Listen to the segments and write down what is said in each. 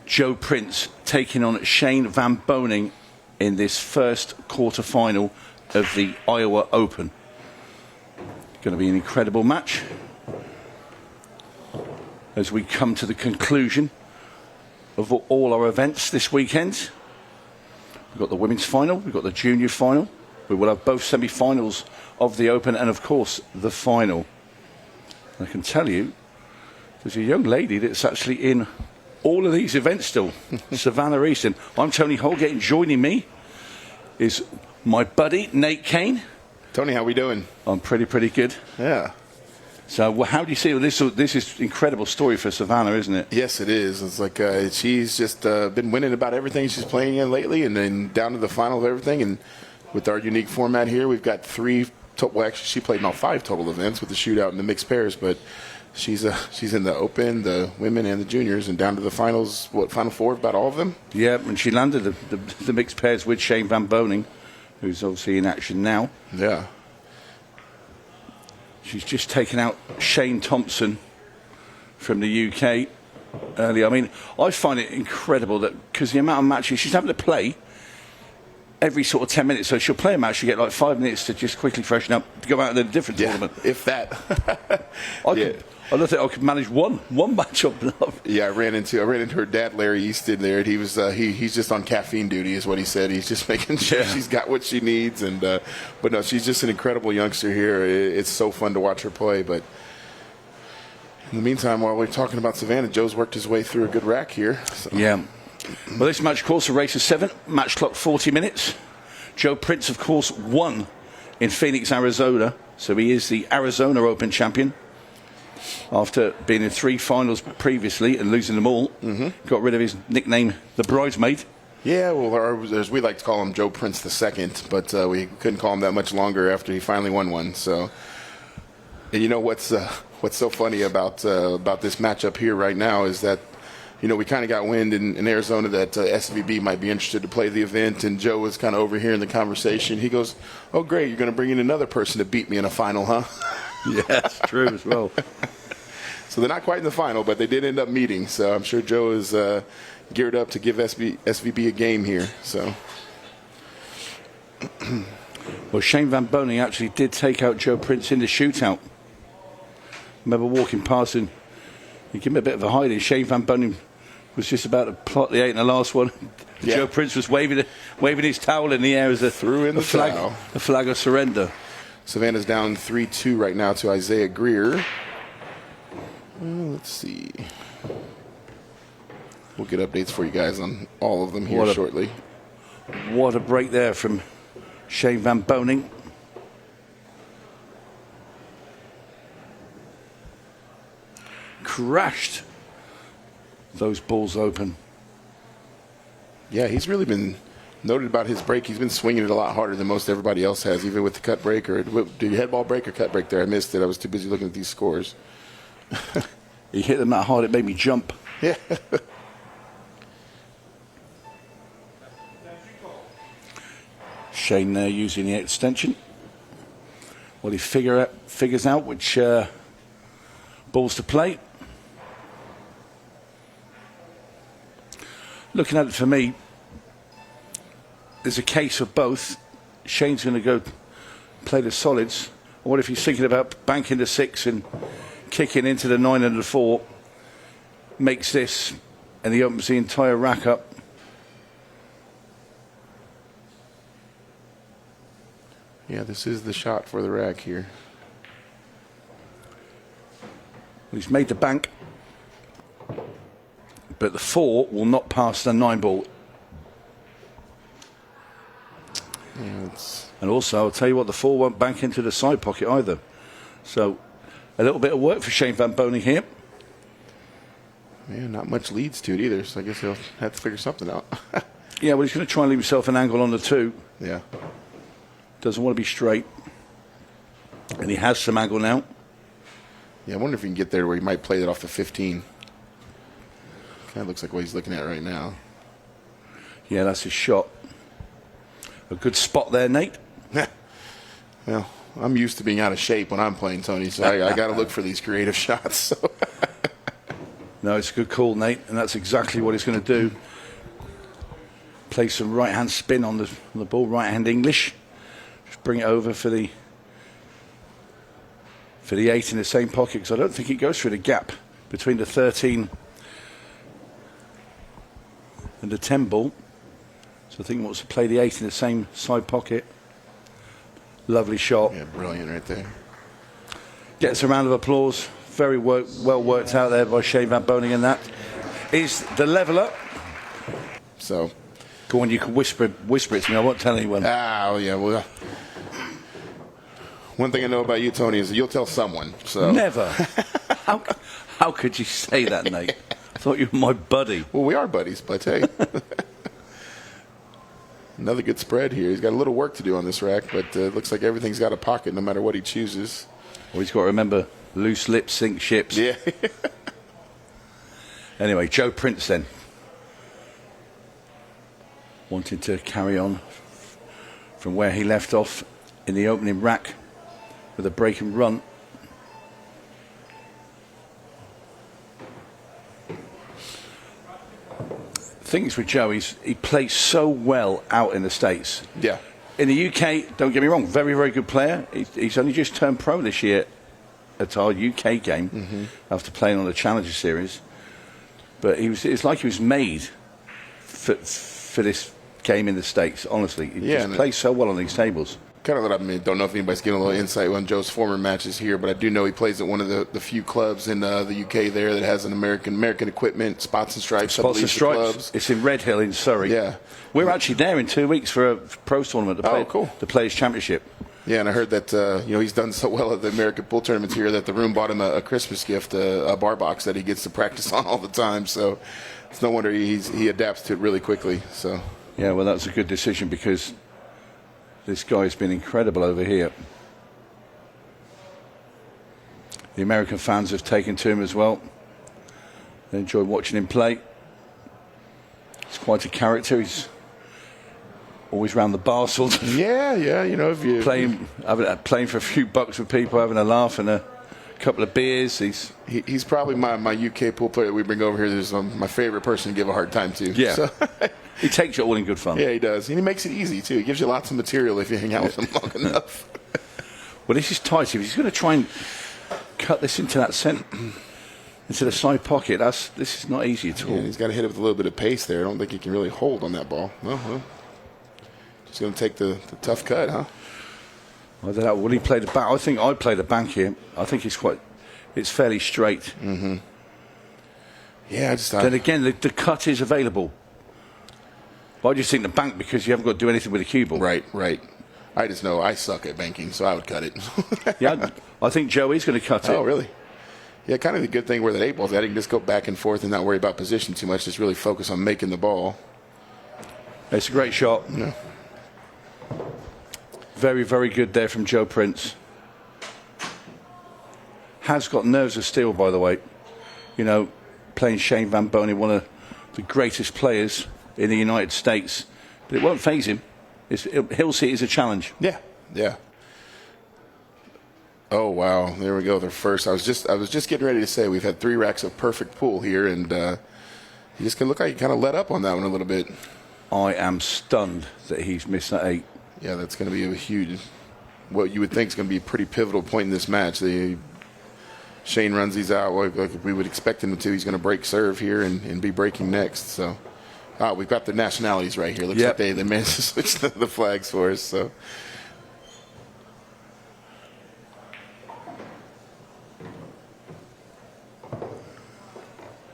Joe Prince taking on Shane Van Boening in this first quarter-final of the Iowa Open. Going to be an incredible match as we come to the conclusion of all our events this weekend. We've got the women's final, we've got the junior final, we will have both semi-finals of the Open and, of course, the final. I can tell you, there's a young lady that's actually in all of these events still, Savannah Easton. I'm Tony Holgate, and joining me is my buddy, Nate Kane. Tony, how we doing? I'm pretty good. Yeah. So how do you see this? This is an incredible story for Savannah, isn't it? Yes, it is. It's like she's just been winning about everything she's playing in lately, and then down to the final of everything. And with our unique format here, we've got actually, she played in all 5 total events with the shootout and the mixed pairs, but she's in the Open, the women, and the juniors, and down to the finals. Final 4, about all of them? Yeah, and she landed the mixed pairs with Shane Van Boening, who's obviously in action now. Yeah. She's just taken out Shane Thompson from the UK earlier. I mean, I find it incredible that because the amount of matches she's having to play every sort of 10 minutes. So she'll play a match, she'll get like 5 minutes to just quickly freshen up, to go out in a different tournament. If that. I don't think I could manage one match up. Yeah, I ran into her dad, Larry Easton, there, and he was he's just on caffeine duty, is what he said. He's just making sure she's got what she needs, and but no, she's just an incredible youngster here. It's so fun to watch her play. But in the meantime, while we're talking about Savannah, Joe's worked his way through a good rack here. So. Yeah. Well, this match, of course, a race of 7, match clock 40 minutes. Joe Prince, of course, won in Phoenix, Arizona, so he is the Arizona Open champion. After being in 3 finals previously and losing them all, got rid of his nickname, the Bridesmaid. Yeah, well, as we like to call him, Joe Prince II, but we couldn't call him that much longer after he finally won one. So, and you know what's so funny about this matchup here right now is that, you know, we kind of got wind in Arizona that SVB might be interested to play the event, and Joe was kind of overhearing the conversation. He goes, "Oh, great, you're going to bring in another person to beat me in a final, huh?" Yeah, that's true as well. So they're not quite in the final, but they did end up meeting. So I'm sure Joe is geared up to give SVB a game here. So, well, Shane Van Boening actually did take out Joe Prince in the shootout. Remember walking past and he gave him a bit of a hiding. Shane Van Boening was just about to plot the 8 in the last one. Yeah. Joe Prince was waving his towel in the air as a flag of surrender. Savannah's down 3-2 right now to Isaiah Greer. Let's see. We'll get updates for you guys on all of them here shortly. What a break there from Shane Van Boening. Crashed those balls open. Yeah, he's really been noted about his break. He's been swinging it a lot harder than most everybody else has, even with the cut break. Or did you head ball break or cut break there? I missed it. I was too busy looking at these scores. He hit them that hard, it made me jump. Yeah. Shane there using the extension. Well, he figures out which balls to play. Looking at it for me, there's a case of both. Shane's going to go play the solids. Or what if he's thinking about banking the 6 and kicking into the 9 and the 4, makes this, and he opens the entire rack up. Yeah, this is the shot for the rack here. Well, he's made the bank, but the 4 will not pass the 9 ball. Yeah, and also, I'll tell you what, the 4 won't bank into the side pocket either. So, a little bit of work for Shane Van Boening here. Yeah, not much leads to it either, so I guess he'll have to figure something out. Yeah, well, he's going to try and leave himself an angle on the 2. Yeah. Doesn't want to be straight. And he has some angle now. Yeah, I wonder if he can get there where he might play it off the 15. Kind of looks like what he's looking at right now. Yeah, that's his shot. A good spot there, Nate. Well, I'm used to being out of shape when I'm playing, Tony, so I got to look for these creative shots. So. No, it's a good call, Nate, and that's exactly what he's going to do. Play some right-hand spin on the ball, right-hand English. Just bring it over for the 8 in the same pocket, because I don't think it goes through the gap between the 13 and the 10 ball. So I think he wants to play the 8 in the same side pocket. Lovely shot. Yeah, brilliant right there. Gets a round of applause. Very well worked out there by Shane Van Boening, and that is the leveller. So, go on, you can whisper it to me. I won't tell anyone. Oh, yeah, well, one thing I know about you, Tony, is that you'll tell someone. So Never. How could you say that, Nate? I thought you were my buddy. Well, we are buddies, but hey. Another good spread here. He's got a little work to do on this rack, but it looks like everything's got a pocket no matter what he chooses. Well, he's got to remember, loose lips sink ships. Yeah. Anyway, Joe Prince then. Wanted to carry on from where he left off in the opening rack with a break and run. Things with Joe, he plays so well out in the States. Yeah. In the UK, don't get me wrong, very, very good player. He's only just turned pro this year at our UK game after playing on the Challenger Series. But it's like he was made for this game in the States, honestly. He just plays so well on these tables. Kind of what I mean. Don't know if anybody's getting a little insight on Joe's former matches here, but I do know he plays at one of the few clubs in the UK there that has an American equipment, Spots and Stripes. Spots and Stripes. Clubs. It's in Redhill in Surrey. Yeah. We're actually there in 2 weeks for a pro tournament the Players' Championship. Yeah, and I heard that he's done so well at the American pool tournaments here that the room bought him a Christmas gift, a bar box that he gets to practice on all the time. So it's no wonder he adapts to it really quickly. So yeah, well, that's a good decision because this guy's been incredible over here. The American fans have taken to him as well. They enjoy watching him play. He's quite a character. He's always round the bar, sort of. Yeah. If you playing for a few bucks with people, having a laugh and a couple of beers. He's probably my UK pool player that we bring over here. There's my favorite person to give a hard time to. Yeah. So. He takes it all in good fun. Yeah, he does. And he makes it easy, too. He gives you lots of material if you hang out with him long enough. Well, this is tight. If he's going to try and cut this into that into the side pocket, this is not easy at all. Yeah, he's got to hit it with a little bit of pace there. I don't think he can really hold on that ball. Well, just going to take the tough cut, huh? I don't know. Will he play the back? I think I'd play the bank here. I think it's fairly straight. Mm-hmm. Yeah, I just thought. Then again, the cut is available. But I just think the bank because you haven't got to do anything with the cue ball. Right. I just know I suck at banking, so I would cut it. Yeah, I think Joey's going to cut it. Oh, really? Yeah, kind of the good thing where that 8 ball's at, you can just go back and forth and not worry about position too much. Just really focus on making the ball. It's a great shot. Yeah. Very, very good there from Joe Prince. Has got nerves of steel, by the way. Playing Shane Van Boening, one of the greatest players in the United States. But it won't faze him. He'll see it as a challenge. Yeah. Oh, wow. There we go. The first. I was just getting ready to say we've had 3 racks of perfect pool here, and he just can look like he kind of let up on that one a little bit. I am stunned that he's missed that 8. Yeah, that's going to be a huge, what you would think is going to be a pretty pivotal point in this match. Shane runs these out like we would expect him to. He's going to break serve here and be breaking next. So, we've got the nationalities right here. Looks like they managed to switch the flags for us. So,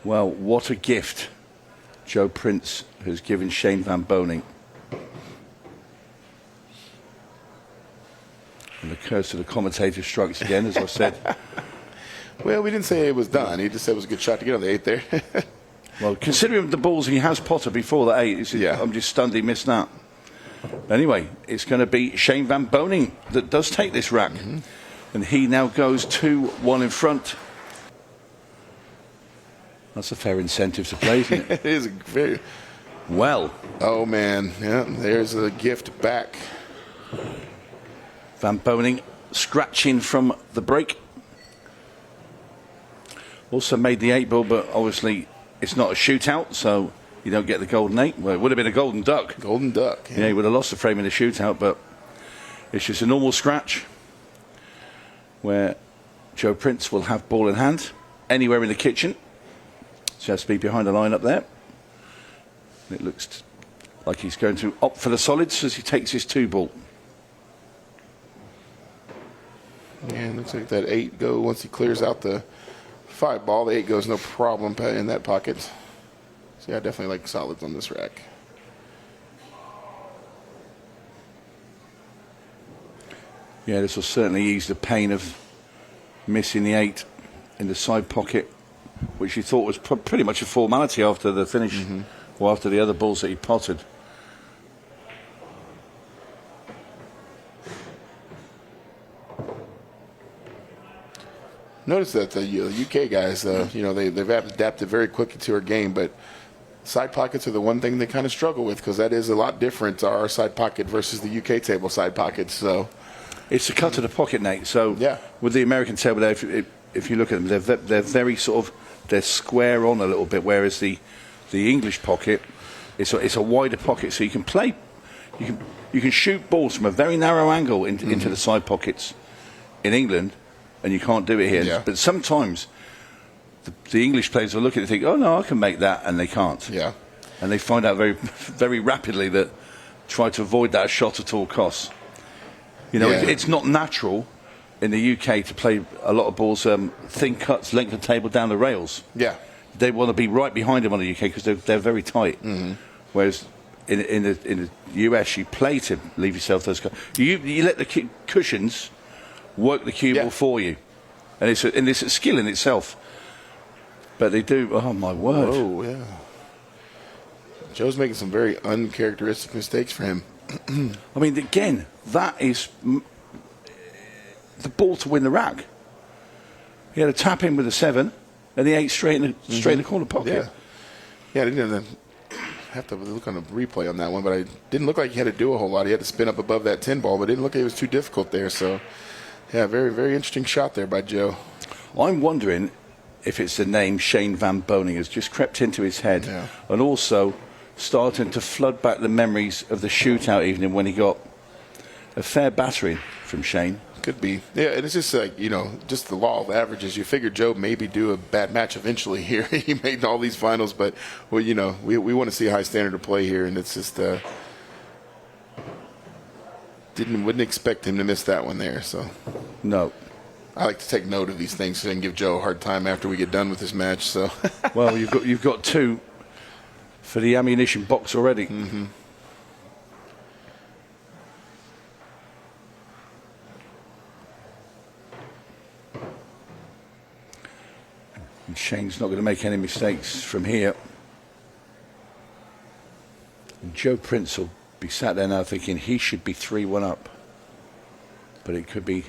well, what a gift Joe Prince has given Shane Van Boening. And the curse of the commentator strikes again, as I said. Well, we didn't say it was done. He just said it was a good shot to get on the 8 there. Well, considering the balls he has potted before the 8, I'm just stunned he missed that. Anyway, it's going to be Shane Van Boening that does take this rack. Mm-hmm. And he now goes 2-1 in front. That's a fair incentive to play, isn't it? It is very well. Oh, man. Yeah, there's a gift back. Van Boening scratching from the break. Also made the 8 ball, but obviously it's not a shootout, so you don't get the golden 8. Well, it would have been a golden duck. Golden duck. Yeah, he would have lost the frame in the shootout, but it's just a normal scratch where Joe Prince will have ball in hand anywhere in the kitchen. So has to be behind the line up there. It looks like he's going to opt for the solids as he takes his 2 ball. And looks like that 8 go once he clears out the 5 ball. The 8 goes no problem in that pocket. So yeah, I definitely like solids on this rack. Yeah, this will certainly ease the pain of missing the 8 in the side pocket, which he thought was pretty much a formality after the finish, or after the other balls that he potted. Notice that the UK guys, they've adapted very quickly to our game, but side pockets are the one thing they kind of struggle with because that is a lot different, our side pocket versus the UK table side pockets. So it's a cut to the pocket, Nate. So yeah, with the American table there, if you look at them, they're very sort of, they're square on a little bit, whereas the English pocket, it's a wider pocket, so you can play, you can shoot balls from a very narrow angle into the side pockets in England, and you can't do it here. Yeah. But sometimes the English players will look at it and think, oh no, I can make that, and they can't. Yeah. And they find out very, very rapidly that try to avoid that shot at all costs. You know, Yeah. it's not natural in the UK to play a lot of balls, thin cuts, length of table down the rails. Yeah. They want to be right behind them on the UK because they're very tight. Whereas in the US, you play to leave yourself those cuts. You let the cushions work the cue ball for you, and it's a skill in itself. But they do. Oh my word! Oh yeah. Joe's making some very uncharacteristic mistakes for him. I mean, again, that is the ball to win the rack. He had a tap in with a 7, and the 8 straight in the corner pocket. Yeah. Yeah, I didn't have to look on a replay on that one, but I didn't look like he had to do a whole lot. He had to spin up above that 10 ball, but it didn't look like it was too difficult there. So, yeah, very, very interesting shot there by Joe. I'm wondering if it's the name Shane Van Boening has just crept into his head, and also starting to flood back the memories of the shootout evening when he got a fair battering from Shane. Could be. Yeah, and it's just like, just the law of averages. You figure Joe maybe do a bad match eventually here. He made all these finals, but, well, we want to see a high standard of play here, and it's just wouldn't expect him to miss that one there. So No. I like to take note of these things and give Joe a hard time after we get done with this match. So Well, you've got 2 for the ammunition box already. And Shane's not going to make any mistakes from here. And Joe Prince will be sat there now thinking he should be 3-1 up. But it could be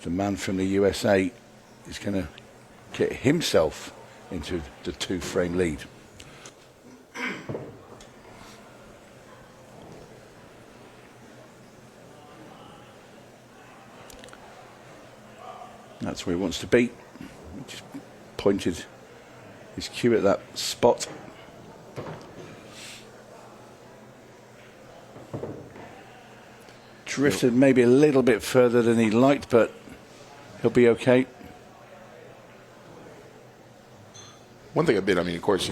the man from the USA is going to get himself into the 2-frame lead. That's where he wants to be. He just pointed his cue at that spot. Drifted maybe a little bit further than he liked, but he'll be okay. one thing of course,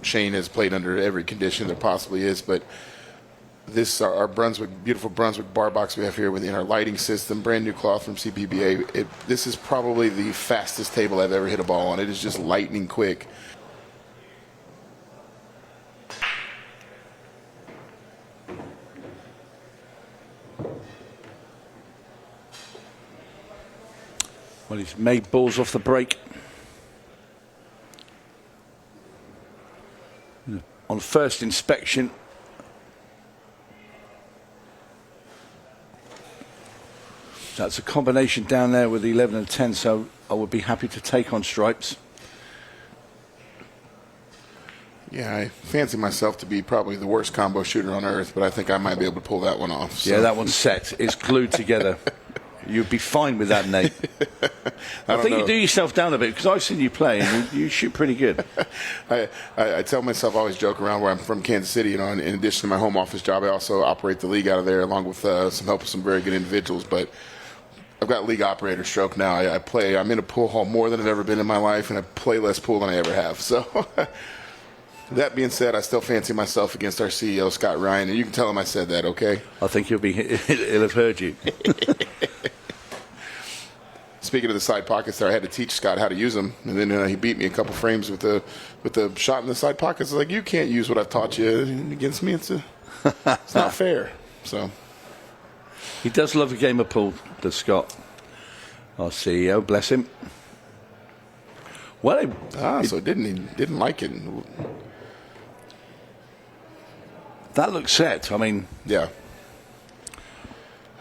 Shane has played under every condition there possibly is, but this, our beautiful Brunswick bar box we have here within our lighting system, brand new cloth from CPBA. This is probably the fastest table I've ever hit a ball on. It is just lightning quick. Well, he's made balls off the break. On first inspection, that's a combination down there with the 11 and 10, so I would be happy to take on stripes. Yeah, I fancy myself to be probably the worst combo shooter on earth, but I think I might be able to pull that one off. So. Yeah, that one's set. It's glued together. You'd be fine with that, Nate. I think you do yourself down a bit, because I've seen you play and you shoot pretty good. I tell myself, I always joke around where I'm from, Kansas City. You know, in addition to my home office job, I also operate the league out of there, along with some help with some very good individuals. But I've got league operator stroke now. I'm in a pool hall more than I've ever been in my life, and I play less pool than I ever have. So that being said, I still fancy myself against our CEO, Scott Ryan, and you can tell him I said that, okay? I think he'll have heard you. Speaking of the side pockets there, I had to teach Scott how to use them, and then he beat me a couple frames with the shot in the side pockets. I was like, you can't use what I've taught you against me. It's not fair. So he does love a game of pool, does Scott, our CEO, bless him. Well, so didn't like it. That looks set. I mean, yeah.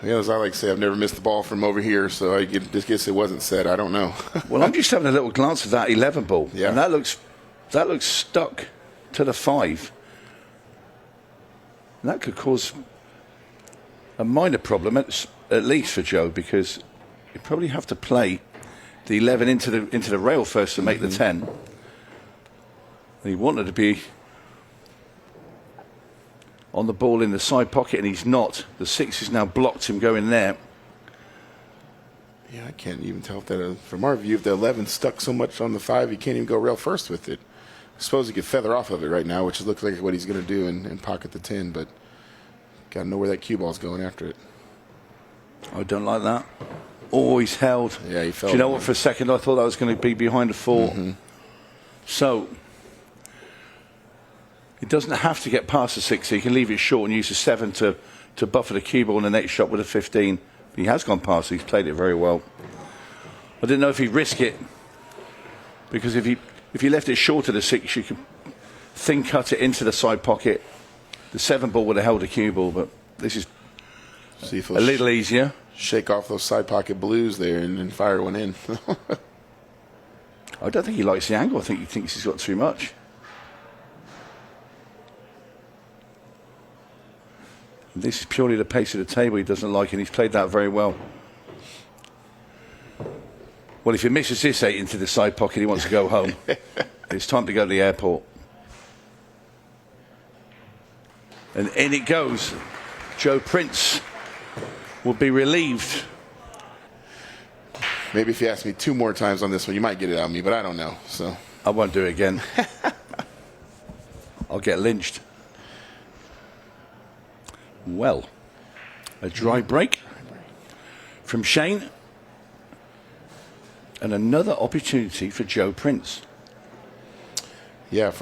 Yeah, as I like to say, I've never missed the ball from over here, so I just guess it wasn't set. I don't know. Well, I'm just having a little glance at that 11 ball, yeah. And that looks stuck to the 5. And that could cause a minor problem, at least for Joe, because you probably have to play the 11 into the rail first to make the 10. He wanted to be on the ball in the side pocket, and he's not. The 6 has now blocked him going there. Yeah, I can't even tell if that, from our view, if the 11 stuck so much on the 5, he can't even go rail first with it. I suppose he could feather off of it right now, which looks like what he's going to do and pocket the 10, but got to know where that cue ball's going after it. I don't like that. Oh, he's held. Yeah, he fell. Do you know what? For a second, I thought that was going to be behind a 4. So he doesn't have to get past the 6. He can leave it short and use the 7 to buffer the cue ball in the next shot with a 15. He has gone past. He's played it very well. I didn't know if he'd risk it, because if he left it short of the 6, you could thin cut it into the side pocket. The 7 ball would have held the cue ball, but this is a little easier. Shake off those side pocket blues there and fire one in. I don't think he likes the angle. I think he thinks he's got too much. This is purely the pace of the table he doesn't like, and he's played that very well. Well, if he misses this 8 into the side pocket, he wants to go home. It's time to go to the airport. And in it goes. Joe Prince will be relieved. Maybe if you ask me 2 more times on this one, you might get it out of me, but I don't know. So I won't do it again. I'll get lynched. Well, a dry break from Shane, and another opportunity for Joe Prince. Yeah,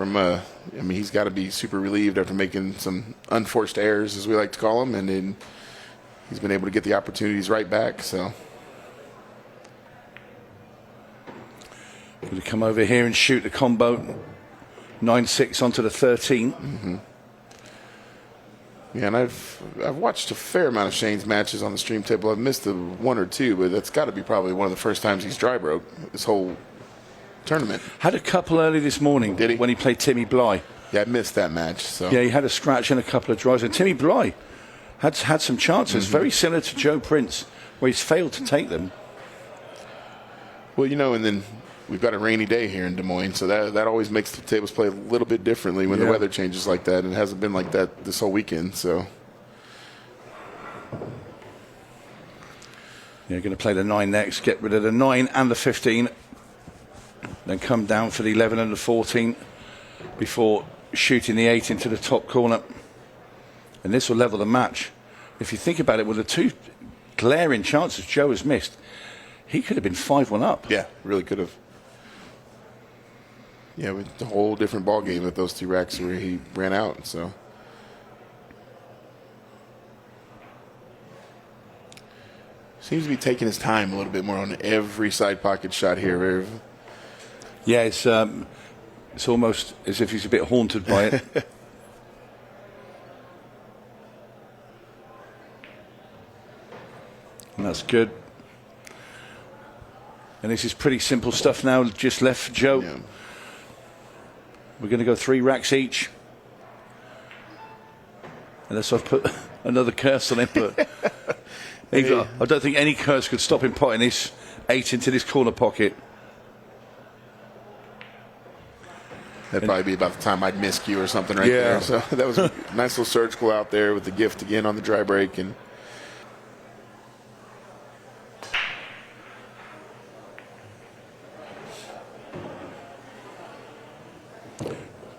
he's got to be super relieved after making some unforced errors, as we like to call them, and then he's been able to get the opportunities right back. So going to come over here and shoot the combo 9-6 onto the 13. Yeah, and I've watched a fair amount of Shane's matches on the stream table. I've missed 1 or 2, but that's got to be probably one of the first times he's dry broke this whole tournament. Had a couple early this morning. Did he? When he played Timmy Bly. Yeah, I missed that match. So yeah, he had a scratch and a couple of drives. And Timmy Bly had some chances, very similar to Joe Prince, where he's failed to take them. Well, and then we've got a rainy day here in Des Moines, so that always makes the tables play a little bit differently when the weather changes like that, and it hasn't been like that this whole weekend. So you're going to play the 9 next, get rid of the 9 and the 15, then come down for the 11 and the 14 before shooting the 8 into the top corner. And this will level the match. If you think about it, with the 2 glaring chances Joe has missed, he could have been 5-1 up. Yeah, really could have. Yeah, with a whole different ball game with those 2 racks where he ran out. So seems to be taking his time a little bit more on every side pocket shot here. Yeah, it's almost as if he's a bit haunted by it. And that's good. And this is pretty simple stuff now, just left for Joe. Yeah. We're going to go 3 racks each. Unless I've put another curse on it, but I don't think any curse could stop him putting this 8 into this corner pocket. That'd probably be about the time I'd miss cue or something right there. So that was a nice little surgical out there with the gift again on the dry break. And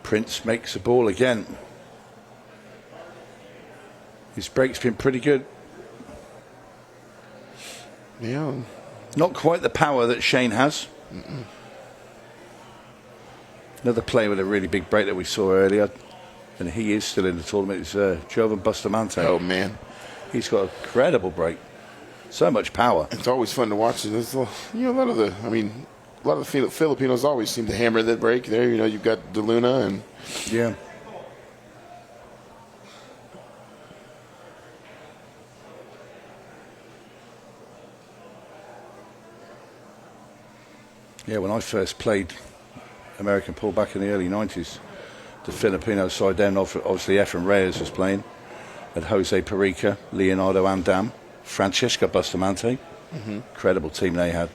Prince makes the ball again. His break's been pretty good. Yeah. Not quite the power that Shane has. Another player with a really big break that we saw earlier, and he is still in the tournament, is Jovan Bustamante. Oh, man. He's got a incredible break. So much power. It's always fun to watch. There's, a lot of the Filipinos always seem to hammer that break there. You've got De Luna and... Yeah. Yeah, when I first played American pool back in the early 90s, the Filipino side then, obviously Efren Reyes was playing, had Jose Perica, Leonardo Andam, Francesca Bustamante. Incredible team they had.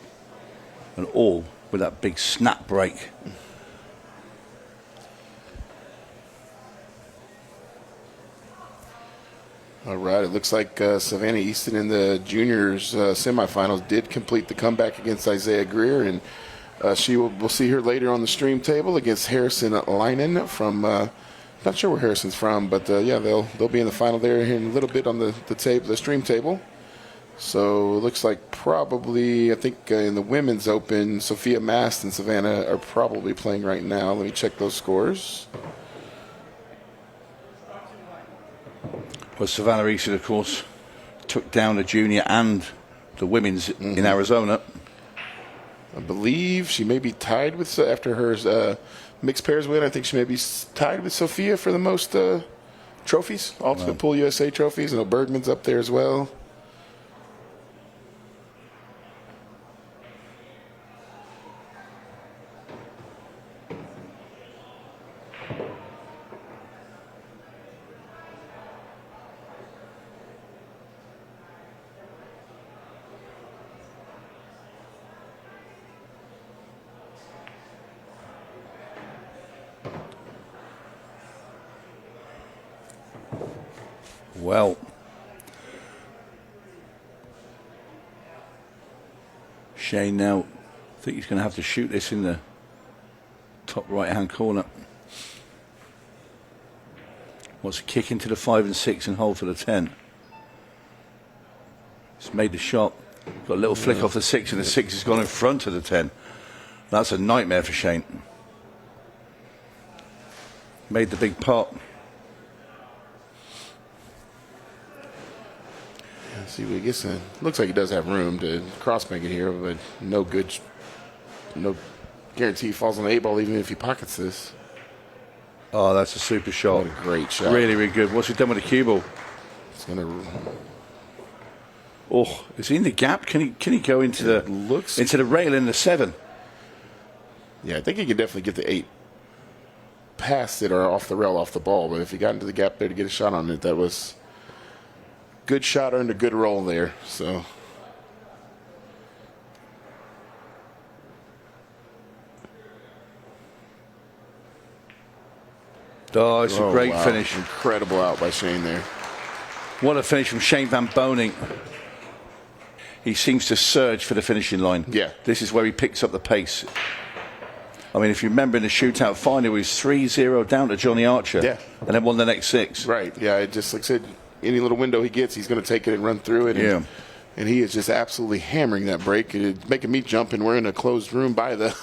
And all with that big snap break. All right, it looks like Savannah Easton in the juniors semifinals did complete the comeback against Isaiah Greer, and we'll see her later on the stream table against Harrison Leinen from, not sure where Harrison's from, but yeah, they'll be in the final there in a little bit on the stream table. So it looks like probably, I think in the women's open, Sophia Mast and Savannah are probably playing right now. Let me check those scores. Well, Savannah Easton, of course, took down the junior and the women's in Arizona. I believe she may be tied with, after her mixed pairs win, I think she may be tied with Sophia for the most trophies, Ultimate Pool USA trophies. I know Bergman's up there as well. Well, Shane now, I think he's going to have to shoot this in the top right-hand corner. Wants to kick into the 5 and 6 and hold for the 10. He's made the shot. Got a little flick off the 6, and the 6 has gone in front of the 10. That's a nightmare for Shane. Made the big pot. See, I guess it looks like he does have room to cross-bank it here, but no guarantee he falls on the 8-ball even if he pockets this. Oh, that's a super shot. What a great shot. Really, really good. What's he done with the cue ball? It's going to... Oh, is he in the gap? Can he go into the rail in the 7? Yeah, I think he can definitely get the 8 past it or off the rail, off the ball, but if he got into the gap there to get a shot on it, that was... good shot earned a good roll there. So it's a great finish. Incredible out by Shane there. What a finish from Shane Van Boening. He seems to surge for the finishing line. Yeah. This is where he picks up the pace. I mean, if you remember in the shootout final, he was 3-0 down to Johnny Archer. Yeah. And then won the next 6. Right. Yeah, it just, like I said, any little window he gets, he's going to take it and run through it. And, and he is just absolutely hammering that break. It's making me jump, and we're in a closed room by the...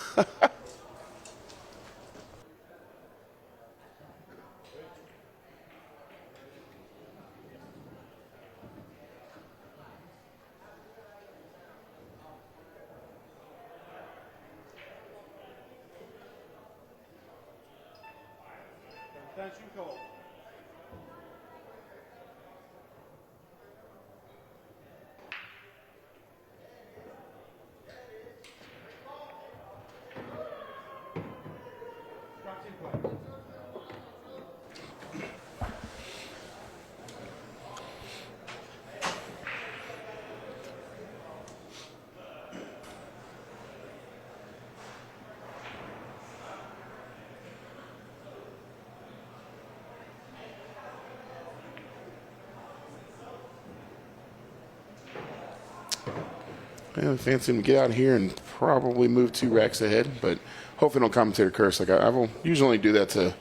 fancy him to get out of here and probably move 2 racks ahead, but hopefully don't commentator curse. Like I will usually only do that to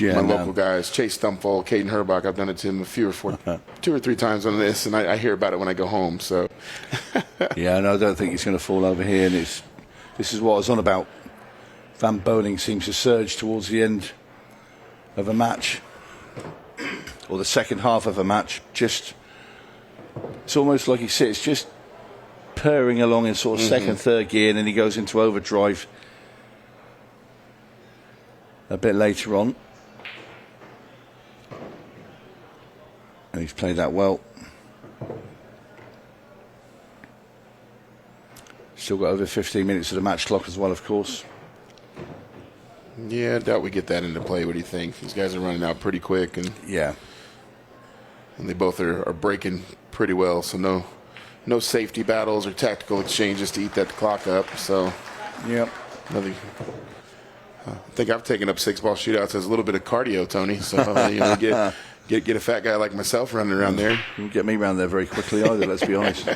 my local guys, Chase Stumfall, Caden Herbach. I've done it to him 2 or 3 times on this, and I hear about it when I go home. So yeah, no, I don't think he's going to fall over here. And this is what I was on about. Van Boening seems to surge towards the end of a match, or the second half of a match. It's almost like he sits just purring along in sort of second, third gear, and then he goes into overdrive a bit later on. And he's played that well. Still got over 15 minutes of the match clock as well, of course. Yeah, I doubt we get that into play. What do you think? These guys are running out pretty quick, and yeah, and they both are breaking pretty well. So no safety battles or tactical exchanges to eat that clock up. So yep. Nothing. I think I've taken up 6-ball shootouts as a little bit of cardio, Tony. So get a fat guy like myself running around there. You won't get me around there very quickly either. Let's be honest.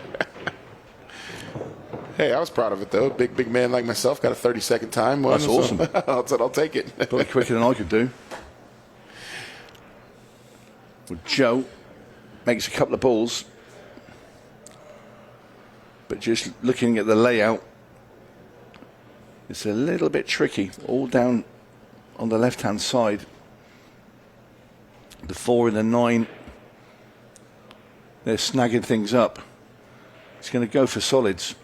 Hey, I was proud of it, though. Big man like myself got a 30-second time. That's awesome. I'll take it. Probably quicker than I could do. Well, Joe makes a couple of balls. But just looking at the layout, it's a little bit tricky. All down on the left-hand side. The 4 and the 9, they're snagging things up. He's going to go for solids.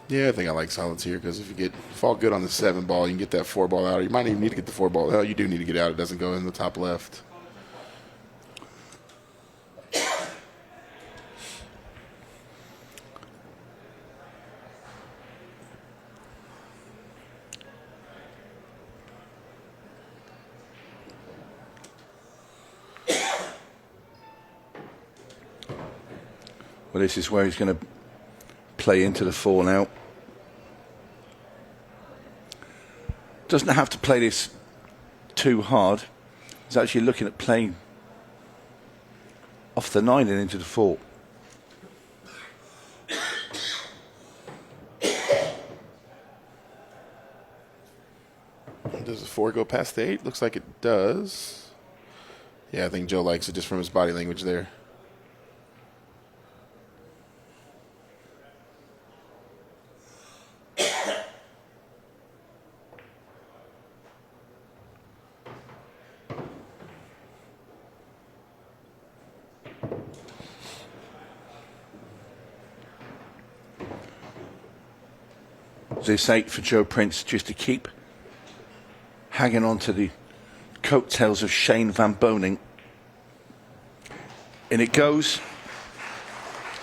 Yeah, I think I like solids here because if you fall good on the 7-ball, you can get that 4-ball out. You might even need to get the 4-ball. Hell, you do need to get out. It doesn't go in the top left. Well, this is where he's going to play into the 4 now. Doesn't have to play this too hard. He's actually looking at playing off the 9 and into the 4. Does the 4 go past the 8? Looks like it does. Yeah, I think Joe likes it just from his body language there. This 8 for Joe Prince just to keep hanging on to the coattails of Shane Van Boening. In it goes.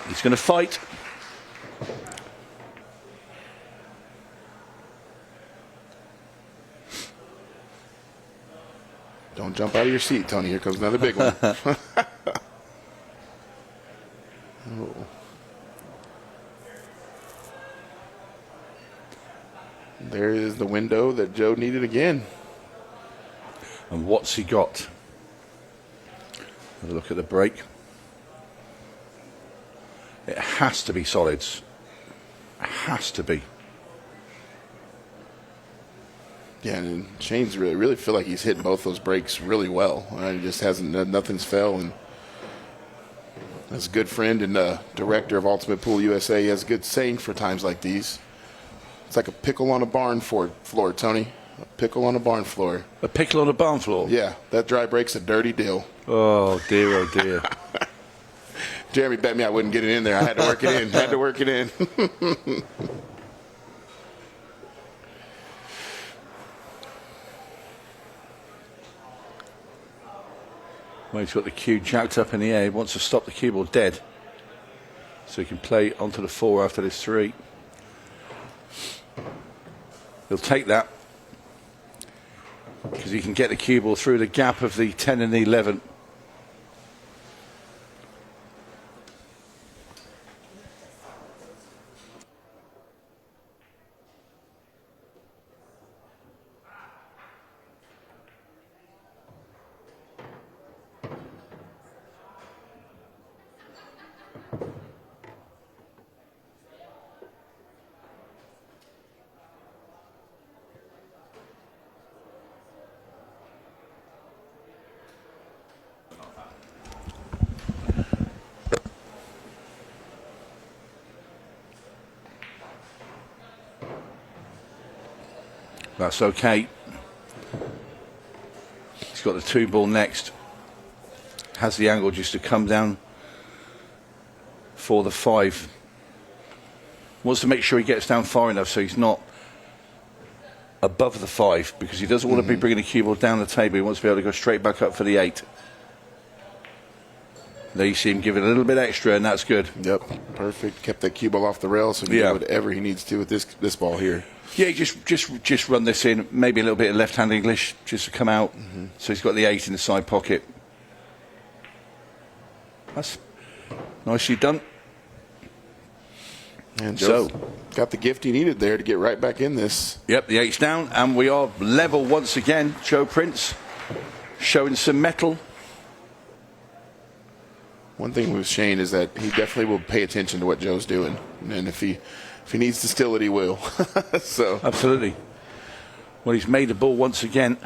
He's going to fight. Don't jump out of your seat, Tony. Here comes another big one. Oh. There is the window that Joe needed again. And what's he got? Have a look at the break. It has to be solids. It has to be. Yeah, and Shane's really feel like he's hit both those breaks really well. He just hasn't, nothing's fell. And as a good friend and director of Ultimate Pool USA, he has a good saying for times like these. It's like a pickle on a barn floor, Tony. A pickle on a barn floor. A pickle on a barn floor? Yeah, that dry break's a dirty deal. Oh, dear, oh, dear. Jeremy bet me I wouldn't get it in there. I had to work it in. Well, he's got the cue jacked up in the air. He wants to stop the cue ball dead. So he can play onto the 4 after this 3. He'll take that. Because he can get the cue ball through the gap of the 10 and the 11. That's okay. He's got the 2-ball next. Has the angle just to come down for the 5. Wants to make sure he gets down far enough so he's not above the 5, because he doesn't want to be bringing the cue ball down the table. He wants to be able to go straight back up for the 8. There you see him give it a little bit extra, and that's good. Yep, perfect. Kept that cue ball off the rail, so he can do whatever he needs to with this ball here. Yeah, just run this in. Maybe a little bit of left-hand English just to come out. So he's got the 8 in the side pocket. That's nicely done. And Joe's got the gift he needed there to get right back in this. Yep, the 8's down, and we are level once again. Joe Prince showing some mettle. One thing with Shane is that he definitely will pay attention to what Joe's doing, and if he needs to steal it, he will. So absolutely. Well, he's made the ball once again.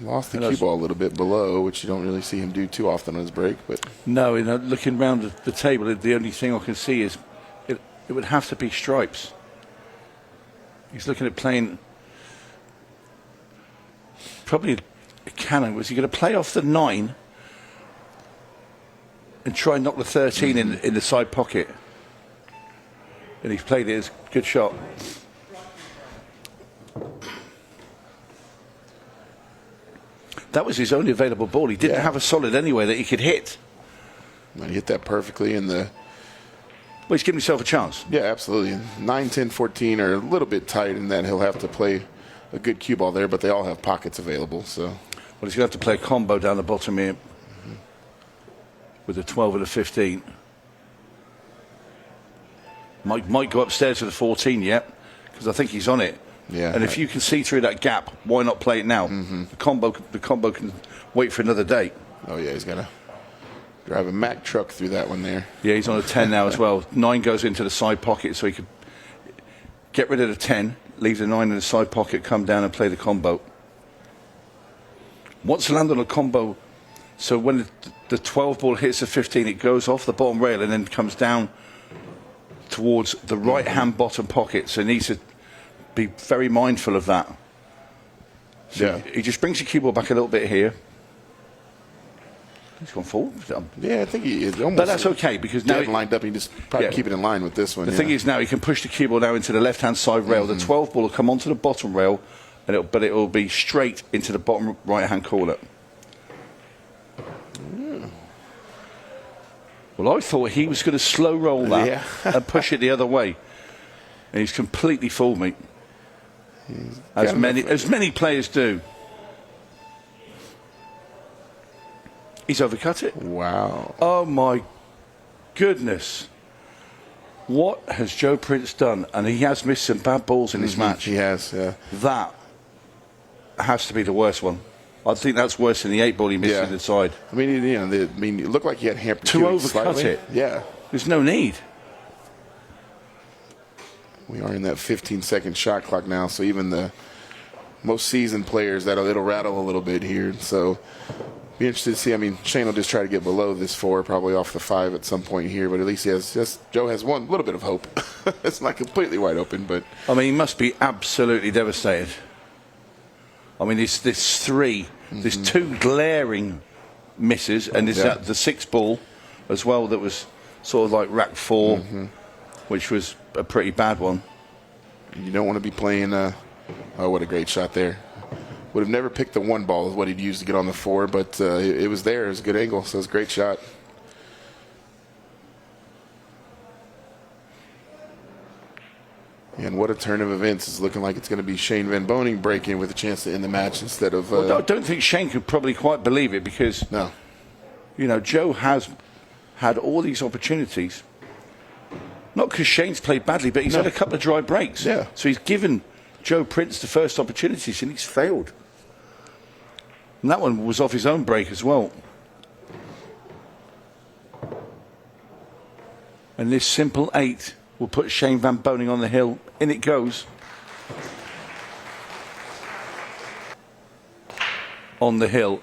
Lost the cue ball a little bit below, which you don't really see him do too often on his break. But no, looking around the table, the only thing I can see is it would have to be stripes. He's looking at playing probably a cannon. Was he going to play off the 9 and try and knock the 13 in the side pocket? And he's played it as a good shot. That was his only available ball. He didn't have a solid anyway that he could hit. He hit that perfectly in the... Well, he's giving himself a chance. Yeah, absolutely. 9, 10, 14 are a little bit tight in that he'll have to play a good cue ball there, but they all have pockets available. So, well, he's going to have to play a combo down the bottom here with the 12 and the 15. Might go upstairs to the 14 yet, because I think he's on it. Yeah, and if you can see through that gap, why not play it now? The combo can wait for another day. Oh yeah, he's gonna drive a Mack truck through that one there. Yeah, he's on a 10 now as well. 9 goes into the side pocket, so he could get rid of the 10, leave the 9 in the side pocket, come down and play the combo. Wants to land on a combo, so when the 12 ball hits the 15, it goes off the bottom rail and then comes down towards the right-hand bottom pocket. So he needs to be very mindful of that. So he just brings the cue ball back a little bit here. He's gone forward. Yeah, I think he is almost. But that's okay, because now lined up. He just probably keep it in line with this one. The thing is now he can push the cue ball now into the left-hand side rail. The 12 ball will come onto the bottom rail, and but it will be straight into the bottom right-hand corner. Well, I thought he was going to slow roll that and push it the other way, and he's completely fooled me. As many players do. He's overcut it. Wow. Oh my goodness. What has Joe Prince done? And he has missed some bad balls in this match. He has, yeah. That has to be the worst one. I think that's worse than the 8 ball he missed in the side. I mean, it looked like he had hampered to overcut it. Yeah. There's no need. We are in that 15-second shot clock now, so even the most seasoned players, it'll rattle a little bit here. So be interested to see. I mean, Shane will just try to get below this 4, probably off the 5 at some point here, but at least Joe has one little bit of hope. It's not completely wide open, but I mean, he must be absolutely devastated. I mean, this 3, there's 2 glaring misses, and there's the 6 ball as well that was sort of like rack 4, which was a pretty bad one. You don't want to be playing. Oh, what a great shot there! Would have never picked the 1 ball is what he'd used to get on the 4, but it was there. It was a good angle, so it was a great shot. And what a turn of events. It's looking like it's going to be Shane Van Boening breaking with a chance to end the match instead of... Well, I don't think Shane could probably quite believe it, because Joe has had all these opportunities. Not because Shane's played badly, but he's had a couple of dry breaks. Yeah. So he's given Joe Prince the first opportunities, and he's failed. And that one was off his own break as well. And this simple 8 will put Shane Van Boening on the hill. In it goes. On the hill.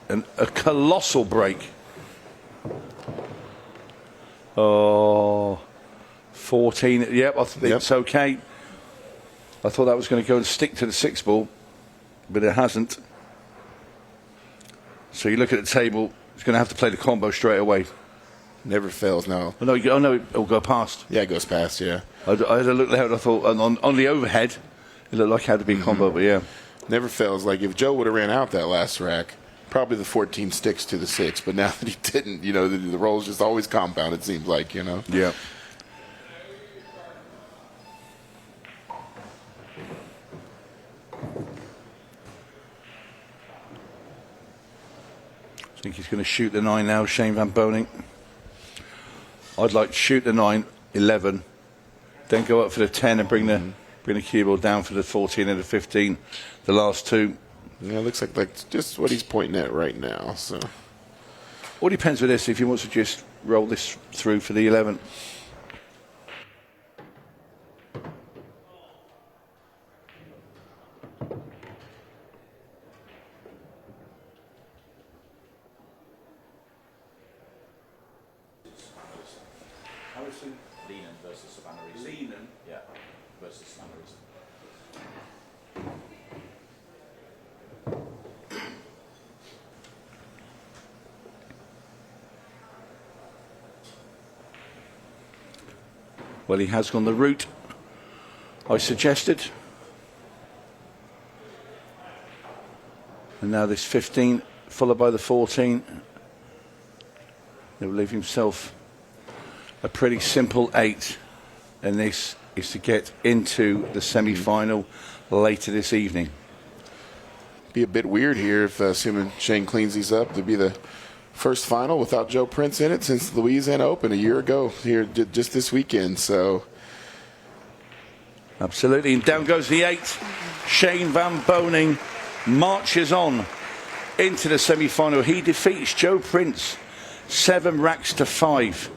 And a colossal break. Oh, 14. Yep, I think it's okay. I thought that was going to go and stick to the 6 ball, but it hasn't. So you look at the table, he's going to have to play the combo straight away. Never fails, no. Oh, no, it'll go past. Yeah, it goes past, yeah. I had a look there and I thought, on the overhead, it looked like it had to be a combo, but yeah. Never fails. Like, if Joe would have ran out that last rack, probably the 14 sticks to the 6. But now that he didn't, the rolls just always compound, it seems like, Yeah. I think he's going to shoot the 9 now, Shane Van Boening. I'd like to shoot the 9, 11, then go up for the 10 and bring the cue ball down for the 14 and the 15, the last 2. Yeah, it looks like just what he's pointing at right now. So, All depends with this if he wants to just roll this through for the 11. Lehman versus Savannah Reese. Lehman? Yeah, versus Savannah Reese. Well, he has gone the route I suggested. And now this 15 followed by the 14. He'll leave himself a pretty simple 8. And this is to get into the semi-final later this evening. be a bit weird here if, assuming Shane cleans these up, to be the first final without Joe Prince in it since the Louisiana Open a year ago here just this weekend. So, absolutely. And down goes the 8. Shane Van Boening marches on into the semi-final. He defeats Joe Prince 7 racks to 5.